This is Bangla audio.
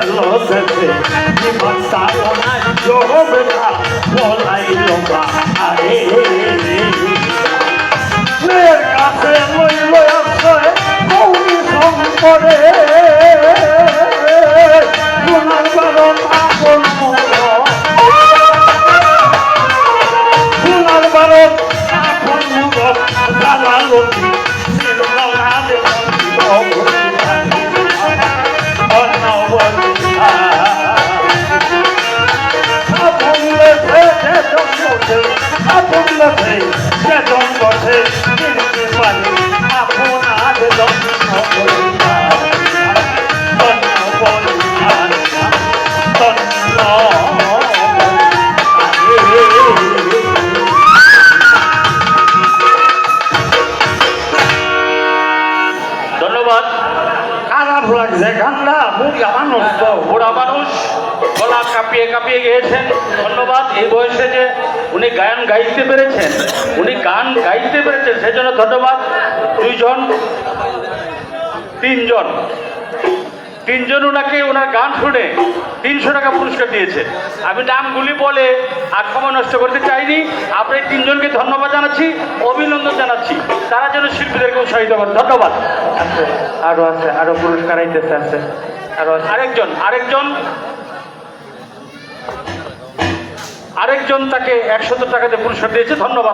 গেল দেশে জীবন সাধনা হবে না বলাই লোকা আরে মেয়ের কাছে লইল আশ্রয় মৌনি সম্পরে সোনার বারণ আপন সোনার বারণ আপন মুখ জালালতি ধন্যবাদ। খারাপ লাগছে গানটা বুড়া মানুষ তো বুড়া মানুষ গলা কাঁপিয়ে কাঁপিয়ে গিয়েছেন। ধন্যবাদ। এই বয়সে যে উনি গান গাইতে পেরেছেন, সেজন্য ধন্যবাদ। তিনজন ওনাকে ওনার গান শুনে 300 টাকা পুরস্কার দিয়েছে। আমি নামগুলি বলে আর সময় নষ্ট করতে চাইনি। আপনি তিনজনকে ধন্যবাদ জানাচ্ছি, অভিনন্দন জানাচ্ছি। তারা যেন শিল্পীদেরকে উৎসাহিত করেন। ধন্যবাদ। আরো আছে, আরো পুরস্কার আইতেছে আছে আরো আরেকজন তাকে 100 টাকা দিয়ে পুরস্কার দিয়েছে। ধন্যবাদ।